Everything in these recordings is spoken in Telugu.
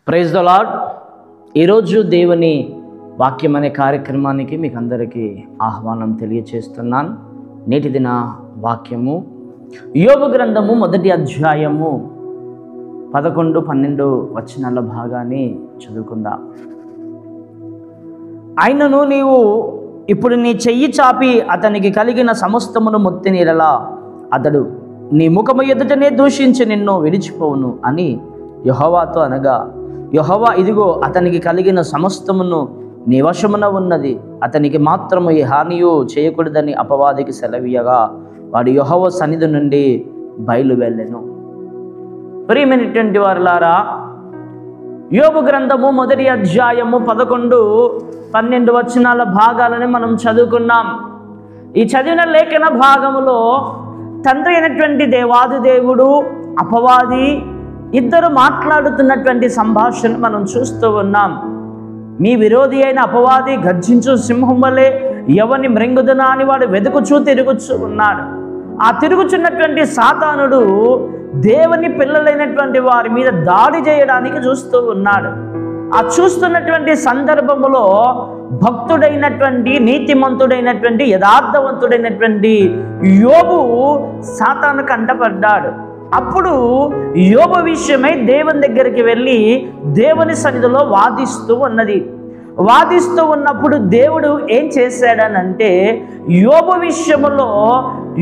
Praise the lord. ఈరోజు దేవుని వాక్యం అనే కార్యక్రమానికి మీకు అందరికీ ఆహ్వానం తెలియచేస్తున్నాను. నేటి దిన వాక్యము యోబు గ్రంథము 1వ అధ్యాయము 11-12 వచనాల భాగాన్ని చదువుకుందాం. అయినను నీవు ఇప్పుడు నీ చెయ్యి చాపి అతనికి కలిగిన సమస్తమును మొత్తినీరలా అతడు నీ ముఖము ఎదుటనే దూషించి నిన్ను విడిచిపోవును అని యెహోవాతో అనగా, యెహోవా ఇదిగో అతనికి కలిగిన సమస్తమును నీ వశమున ఉన్నది, అతనికి మాత్రము ఏ హానియు చేయకూడదని అపవాదికి సెలవీయగా వాడు యెహోవా సన్నిధి నుండి బయలువెళ్ళెను. ప్రియమైనటువంటి వారులారా, యోబు గ్రంథము 1వ అధ్యాయము 11-12 వచనాల భాగాలని మనం చదువుకున్నాం. ఈ చదివిన లేఖన భాగములో తండ్రి అయినటువంటి దేవాది దేవుడు, అపవాది ఇద్దరు మాట్లాడుతున్నటువంటి సంభాషణ మనం చూస్తూ ఉన్నాం. మీ విరోధి అయిన అపవాది గర్జించు సింహం వలె ఎవరిని మృంగుదునా అని వాడు వెతుకుచూ తిరుగుచూ ఉన్నాడు. ఆ తిరుగుచున్నటువంటి సాతానుడు దేవుని పిల్లలైనటువంటి వారి మీద దాడి చేయడానికి చూస్తూ ఉన్నాడు. ఆ చూస్తున్నటువంటి సందర్భములో భక్తుడైనటువంటి, నీతిమంతుడైనటువంటి, యథార్థవంతుడైనటువంటి యోబు సాతాను కంటపడ్డాడు. అప్పుడు యోబు విషయమై దేవుని దగ్గరికి వెళ్ళి దేవుని సన్నిధిలో వాదిస్తూ ఉన్నప్పుడు దేవుడు ఏం చేశాడనంటే, యోబు విషయములో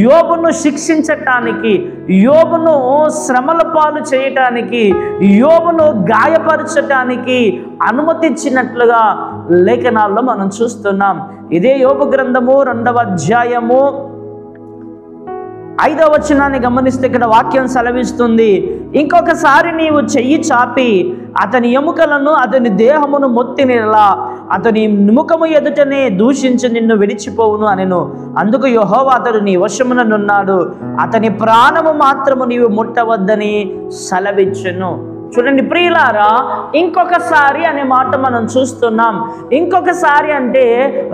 యోబును శిక్షించటానికి, యోబును శ్రమల పాలు చేయటానికి, యోబును గాయపరచటానికి అనుమతించినట్లుగా లేఖనాల్లో మనం చూస్తున్నాం. ఇదే యోబు గ్రంథము 2వ అధ్యాయము 5వ వచనాన్ని గమనిస్తే ఇక్కడ వాక్యం సెలవిస్తుంది, ఇంకొకసారి నీవు చెయ్యి చాపి అతని ఎముకలను, అతని దేహమును మొత్తినీరలా అతని ముఖము ఎదుటనే దూషించి నిన్ను విడిచిపోవును అనెను. అందుకు యెహోవా అతడు నీ వశముననున్నాడు, అతని ప్రాణము మాత్రము నీవు ముట్టవద్దని సెలవిచ్చెను. చూడండి ప్రియులారా, ఇంకొకసారి అనే మాట మనం చూస్తున్నాం. ఇంకొకసారి అంటే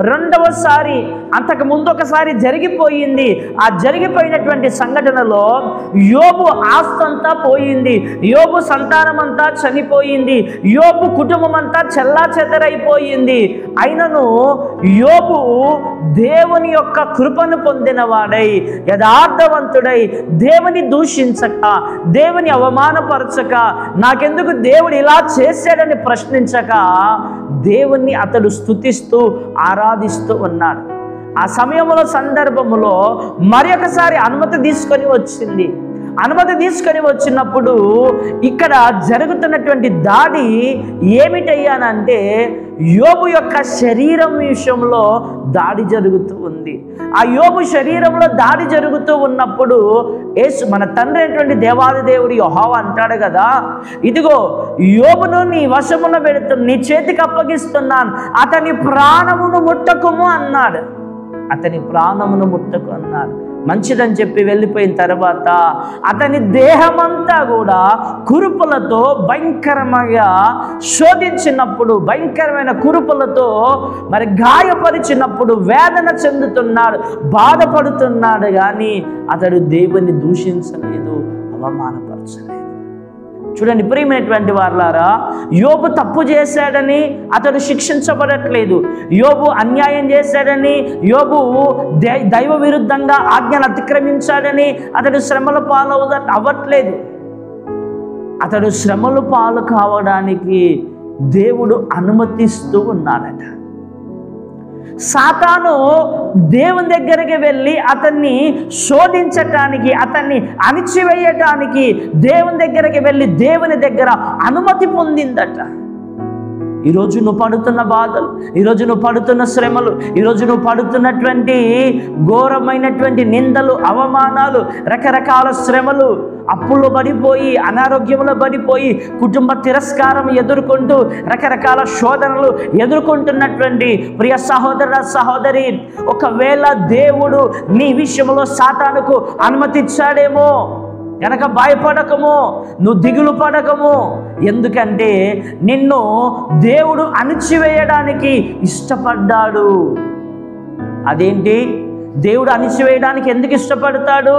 రెండవసారి, అంతకు ముందు ఒకసారి జరిగిపోయింది. ఆ జరిగిపోయినటువంటి సంఘటనలో యోబు ఆస్తంతా పోయింది, యోబు సంతానం అంతా చనిపోయింది, యోబు కుటుంబం అంతా చెల్లాచెదరైపోయింది. అయినను యోబు దేవుని యొక్క కృపను పొందినవాడై, యథార్థవంతుడై, దేవుని దూషించక, దేవుని అవమానపరచక, నాకెందుకు దేవుడు ఇలా చేశాడని ప్రశ్నించక దేవుణ్ణి అతడు స్తుతిస్తూ ఆరాధిస్తూ ఉన్నాడు. ఆ సమయంలో సందర్భములో మరి ఒకసారి అనుమతి తీసుకొని వచ్చినప్పుడు ఇక్కడ జరుగుతున్నటువంటి దాడి ఏమిటయ్యానంటే, యోబు యొక్క శరీరం విషయంలో దాడి జరుగుతూ ఉంది. ఆ యోబు శరీరంలో దాడి జరుగుతూ ఉన్నప్పుడు మన తండ్రి అయినటువంటి దేవాది దేవుడు యెహోవా అంటాడు కదా, ఇదిగో యోబును నీ వశమున పెడుతున్నా, నీ చేతికి అప్పగిస్తున్నాను, అతని ప్రాణమును ముట్టకుము అన్నాడు. అతని ప్రాణమును ముట్టకు అన్నాడు. మంచిదని చెప్పి వెళ్ళిపోయిన తర్వాత అతని దేహమంతా కూడా కురుపులతో భయంకరంగా శోధించినప్పుడు, భయంకరమైన కురుపులతో మరి గాయపరిచినప్పుడు వేదన చెందుతున్నాడు, బాధపడుతున్నాడు. కానీ అతడు దేవుని దూషించలేదు, అవమానపరచలేదు. చూడండి ప్రియమైనటువంటి వారులారా, యోబు తప్పు చేశాడని అతడు శిక్షించబడట్లేదు, యోబు అన్యాయం చేశాడని, యోబు దైవ విరుద్ధంగా ఆజ్ఞను అతిక్రమించాడని అతడు శ్రమల పాలు అవ్వట్లేదు. అతడు శ్రమల పాలు కావడానికి దేవుడు అనుమతిస్తూ ఉన్నాడట. సాతాను దేవుని దగ్గరికి వెళ్ళి అతన్ని శోధించటానికి, అతన్ని అణిచివేయటానికి దేవుని దగ్గరికి వెళ్ళి దేవుని దగ్గర అనుమతి పొందిందట. ఈరోజు నువ్వు పడుతున్న బాధలు, ఈరోజు నువ్వు పడుతున్న శ్రమలు, ఈరోజు నువ్వు పడుతున్నటువంటి ఘోరమైనటువంటి నిందలు, అవమానాలు, రకరకాల శ్రమలు, అప్పుల్లో పడిపోయి, అనారోగ్యంలో పడిపోయి, కుటుంబ తిరస్కారం ఎదుర్కొంటూ, రకరకాల శోధనలు ఎదుర్కొంటున్నటువంటి ప్రియ సహోదర సహోదరి, ఒకవేళ దేవుడు నీ విషయంలో సాతానుకు అనుమతిచ్చాడేమో గనక భయపడకము, నువ్వు దిగులు పడకము. ఎందుకంటే నిన్ను దేవుడు అణిచివేయడానికి ఇష్టపడ్డాడు. అదేంటి? దేవుడు అణిచివేయడానికి ఎందుకు ఇష్టపడతాడు?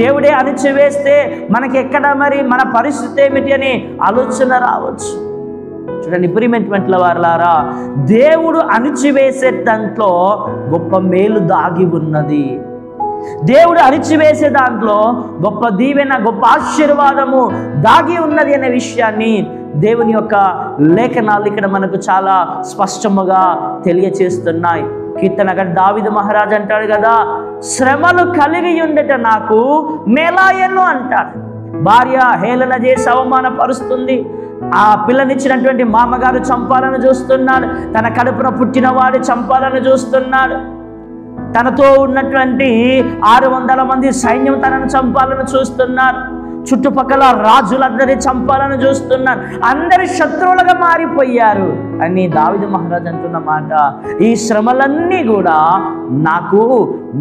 దేవుడే అణిచివేస్తే మనకి ఎక్కడ మరి మన పరిస్థితి ఏమిటి అని ఆలోచన రావచ్చు. చూడండి ప్రియమైనటువంటి వారలారా, దేవుడు అణిచివేసే దాంట్లో గొప్ప మేలు దాగి ఉన్నది. దేవుడు అణిచివేసే దాంట్లో గొప్ప దీవెన, గొప్ప ఆశీర్వాదము దాగి ఉన్నది అనే విషయాన్ని దేవుని యొక్క లేఖనాలు ఇక్కడ మనకు చాలా స్పష్టముగా తెలియచేస్తున్నాయి. కీర్తనగర్ దావీదు మహారాజు అంటాడు కదా, శ్రమలు కలిగి ఉండట నాకు మేలాయను అంటాడు. భార్య హేళన చేసి అవమానపరుస్తుంది. ఆ పిల్లనిచ్చినటువంటి మామగారు చంపాలని చూస్తున్నాడు. తన కడుపున పుట్టినవాడు చంపాలని చూస్తున్నాడు. తనతో ఉన్నటువంటి 600 మంది సైన్యం తనను చంపాలని చూస్తున్నారు. చుట్టుపక్కల రాజులందరినీ చంపాలని చూస్తున్నారు. అందరి శత్రువులుగా మారిపోయారు అని దావీదు మహారాజు అంటున్న మాట, ఈ శ్రమలన్నీ కూడా నాకు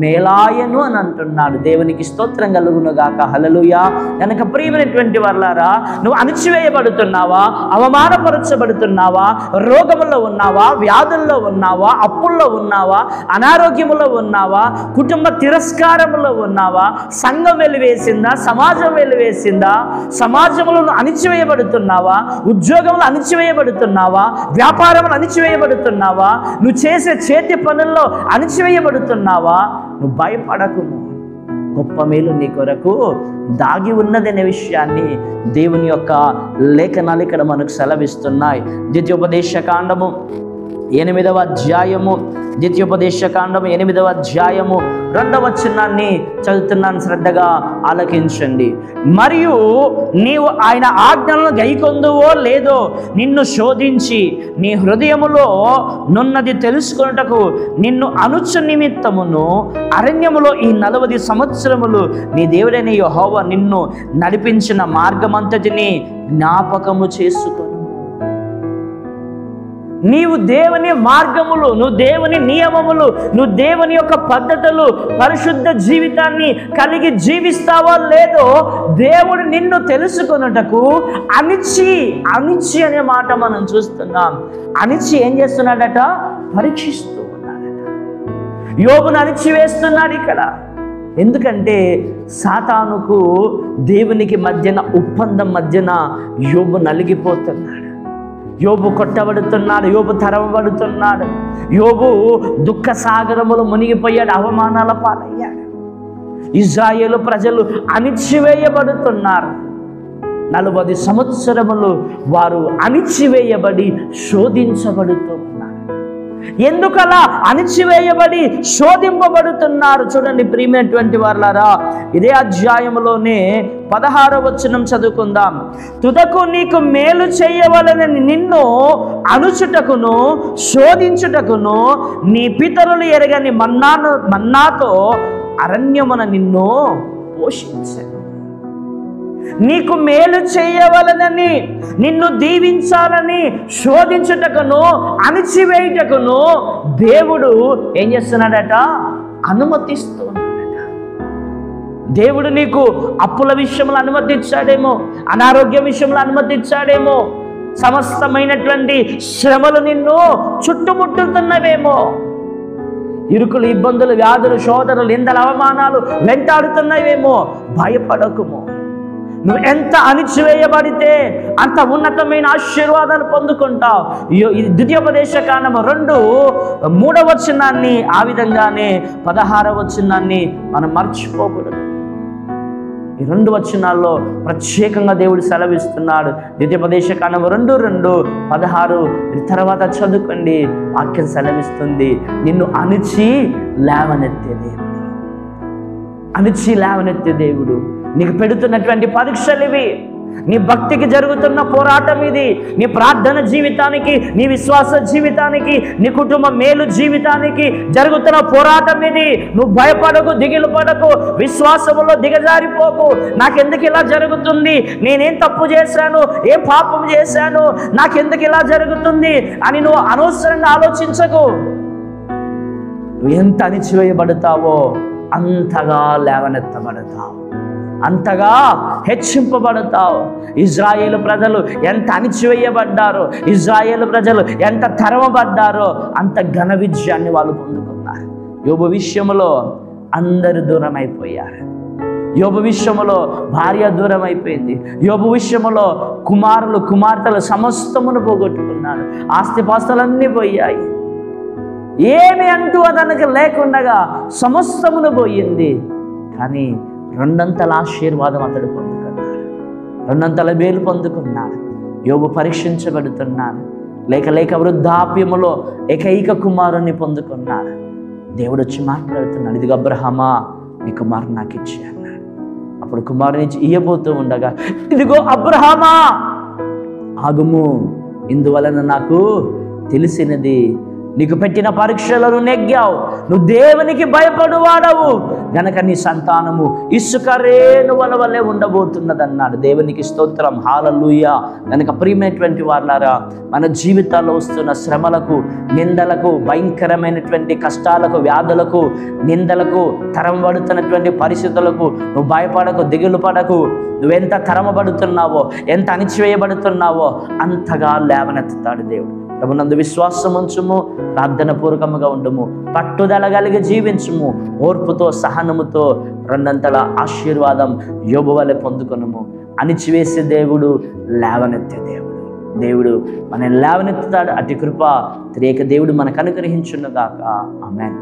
మేలాయను అని అంటున్నాడు. దేవునికి స్తోత్రం కలుగును గాక. హల్లెలూయా. కనుక ప్రియమైనటువంటి వారలారా, నువ్వు అణిచివేయబడుతున్నావా, అవమానపరచబడుతున్నావా, రోగములో ఉన్నావా, వ్యాధుల్లో ఉన్నావా, అప్పుల్లో ఉన్నావా, అనారోగ్యములో ఉన్నావా, కుటుంబ తిరస్కారములో ఉన్నావా, సంఘం వెలివేసిందా, సమాజం వెలివేసిందా, సమాజంలో అణిచివేయబడుతున్నావా, ఉద్యోగంలో అణిచివేయబడుతున్నావా, వ్యాపారంలో అణిచివేయబడుతున్నావా, నువ్వు చేసే చేతి పనుల్లో అణిచివేయబడుతున్నావా, నువ్వు భయపడకు. గొప్ప మేలు నీ కొరకు దాగి ఉన్నదనే విషయాన్ని దేవుని యొక్క లేఖనాలు ఇక్కడ మనకు సెలవిస్తున్నాయి. ద్వితీయోపదేశకాండము 8వ అధ్యాయము, ద్వితీయోపదేశకాండము 8వ అధ్యాయము 2వ వచనాన్ని చదువుతున్నాను, శ్రద్ధగా ఆలకించండి. మరియు నీవు ఆయన ఆజ్ఞలను గైకొందువో లేదో నిన్ను శోధించి నీ హృదయములో నున్నది తెలుసుకొనుటకు నిన్ను అనుచు నిమిత్తమును అరణ్యములో ఈ 40 సంవత్సరములు నీ దేవుడైన యెహోవా నిన్ను నడిపించిన మార్గమంతటిని జ్ఞాపకము చేసుకొను. నీవు దేవుని మార్గములు, నువ్వు దేవుని నియమములు, నువ్వు దేవుని యొక్క పద్ధతులు, పరిశుద్ధ జీవితాన్ని కలిగి జీవిస్తావో లేదో దేవుడు నిన్ను తెలుసుకొనుటకు అణిచి అనే మాట మనం చూస్తున్నాం. అణిచి ఏం చేస్తున్నాడట? పరీక్షిస్తూ ఉన్నాడట. యోబును అణిచివేస్తున్నాడు ఇక్కడ. ఎందుకంటే సాతానుకు దేవునికి మధ్యన ఒప్పందం మధ్యన యోబు నలిగిపోతున్నాడు. యోబు కొట్టబడుతున్నాడు, యోబు తరవబడుతున్నాడు, యోబు దుఃఖ సాగరములు మునిగిపోయాడు, అవమానాల పాలయ్యాడు. ఇశ్రాయేలు ప్రజలు అణిచివేయబడుతున్నారు. 40 సంవత్సరములు వారు అణిచివేయబడి శోధించబడుతున్నారు. ఎందుకలా అణిచివేయబడి శోధింపబడుతున్నారు? చూడండి ప్రియమైనటువంటి వారలారా, ఇదే అధ్యాయంలోనే 16వ వచనం చదువుకుందాం. తుదకు నీకు మేలు చేయవలనని నిన్ను అణుచుటకును శోధించుటకును నీ పితరులు ఎరగని మన్నాతో అరణ్యమున నిన్ను పోషించాను. నీకు మేలు చేయవలనని, నిన్ను దీవించాలని శోధించుటకును అణిచివేయుటకును దేవుడు ఏం చేస్తున్నాడట? అనుమతిస్తున్నాడట. దేవుడు నీకు అప్పుల విషయంలో అనుమతించాడేమో, అనారోగ్య విషయంలో అనుమతించాడేమో, సమస్తమైనటువంటి శ్రమలు నిన్ను చుట్టుముట్టుతున్నవేమో, ఇరుకులు, ఇబ్బందులు, వ్యాధులు, శోధనలు, నిందలు, అవమానాలు వెంటాడుతున్నవేమో. భయపడకుము. నువ్వు ఎంత అణిచివేయబడితే అంత ఉన్నతమైన ఆశీర్వాదాలు పొందుకుంటావు. ద్వితీయోపదేశకాండము 2:3వ వచనాన్ని, ఆ విధంగానే 16వ వచనాన్ని మనం మర్చిపోకూడదు. ఈ 2 వచనాల్లో ప్రత్యేకంగా దేవుడు సెలవిస్తున్నాడు. ద్వితీయోపదేశకాండము 2:2-16 తర్వాత చదువుకోండి. వాక్యం సెలవిస్తుంది, నిన్ను అణిచి లేవనెత్తే దేవుడు, అణిచి లేవనెత్తే దేవుడు. నీకు పెడుతున్నటువంటి పరీక్షలు ఇవి. నీ భక్తికి జరుగుతున్న పోరాటం ఇది. నీ ప్రార్థన జీవితానికి, నీ విశ్వాస జీవితానికి, నీ కుటుంబ మేలు జీవితానికి జరుగుతున్న పోరాటం ఇది. నువ్వు భయపడకు, దిగులు పడకు, విశ్వాసములో దిగజారిపోకు. నాకెందుకు ఇలా జరుగుతుంది, నేనేం తప్పు చేశాను, ఏం పాపం చేశాను, నాకెందుకు ఇలా జరుగుతుంది అని నువ్వు అనవసరంగా ఆలోచించకు. నువ్వు ఎంత అణిచివేయబడతావో అంతగా లేవనెత్తబడతావు, అంతగా హెచ్చింపబడతావు. ఇజ్రాయేలు ప్రజలు ఎంత అణిచివేయబడ్డారో, ఇజ్రాయేలు ప్రజలు ఎంత తరమబడ్డారో అంత ఘన విజయాన్ని వాళ్ళు పొందుకున్నారు. యోబు విషయంలో అందరు దూరం అయిపోయారు. యోబు విషయములో భార్య దూరం అయిపోయింది. యోబు విషయములో కుమారులు కుమార్తెలు సమస్తమును పోగొట్టుకున్నాడు. ఆస్తిపాస్తులన్నీ పోయాయి. ఏమి అంటూ అతనికి లేకుండగా సమస్తమును పోయింది. కానీ రెండంతల ఆశీర్వాదం అతడు పొందుకున్నాడు. రెండంతల మేలు పొందుకున్నాడు. యోబు పరీక్షించబడుతున్నాడు. లేక వృద్ధాప్యములో ఏకైక కుమారుణ్ణి పొందుకున్నాడు. దేవుడు వచ్చి మాట్లాడుతున్నాడు, ఇదిగో అబ్రహామా, నీ కుమారుని నాకు ఇచ్చి అన్నాడు. అప్పుడు కుమారుని ఇయ్యబోతూ ఉండగా, ఇదిగో అబ్రహామా ఆగుము, ఇందువలన నాకు తెలిసినది, నీకు పెట్టిన పరీక్షలను నెగ్గావు, నువ్వు దేవునికి భయపడువాడవు గనక నీ సంతానము ఇసుక రేణువల వలె ఉండబోతున్నదన్నాడు. దేవునికి స్తోత్రం, హల్లెలూయా. గనక ప్రియమైనటువంటి వారులారా, మన జీవితాల్లో వస్తున్న శ్రమలకు, నిందలకు, భయంకరమైనటువంటి కష్టాలకు, వ్యాధులకు, నిందలకు, తరమబడుతున్నటువంటి పరిస్థితులకు నువ్వు భయపడకు, దిగులు పడకు. నువ్వెంత తరమబడుతున్నావో, ఎంత అణిచివేయబడుతున్నావో అంతగా లేవనెత్తుతాడు దేవుడు. ప్రభునందు విశ్వాసం ఉంచుము, ప్రార్థన పూర్వకముగా ఉండుము, పట్టుదల కలిగి జీవించుము, ఓర్పుతో సహనముతో రెండంతల ఆశీర్వాదం యోబు వలె పొందుకొనుము. అణిచివేసే దేవుడు లేవనెత్తే దేవుడు. దేవుడు మనల్ని లేవనెత్తుతాడు. అతి కృప త్రియేక దేవుడు మనకు అనుగ్రహించునుగాక. ఆమేన్.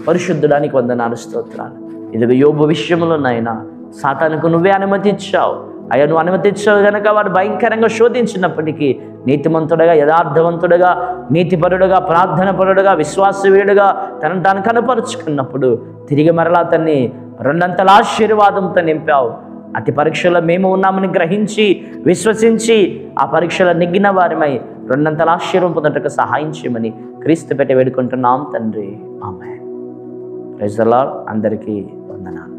పరిశుద్ధుడానికి వందనాలు, స్తోత్రాలు. ఇది యోబు విషయంలో నాయనా సాతానుకు నువ్వే అనుమతి ఇచ్చావు అయ్యా. నువ్వు అనుమతి ఇచ్చావు కనుక వాడు భయంకరంగా శోధించినప్పటికీ నీతిమంతుడుగా, యథార్థవంతుడుగా, నీతిపరుడుగా, ప్రార్థనపరుడుగా, విశ్వాసవీయుడుగా తనను తాను కనపరుచుకున్నప్పుడు తిరిగి మరలా అతన్ని రెండంతల ఆశీర్వాదంతో నింపావు. అతి పరీక్షలో మేము ఉన్నామని గ్రహించి విశ్వసించి ఆ పరీక్షలో నెగ్గిన వారిమై రెండంతల ఆశీర్వాదం పొందటకు సహాయం చేయమని క్రీస్తు పెట్టి వేడుకుంటున్నాం తండ్రి. ఆమేన్. Praise the lord. అందరికీ వందనాలు.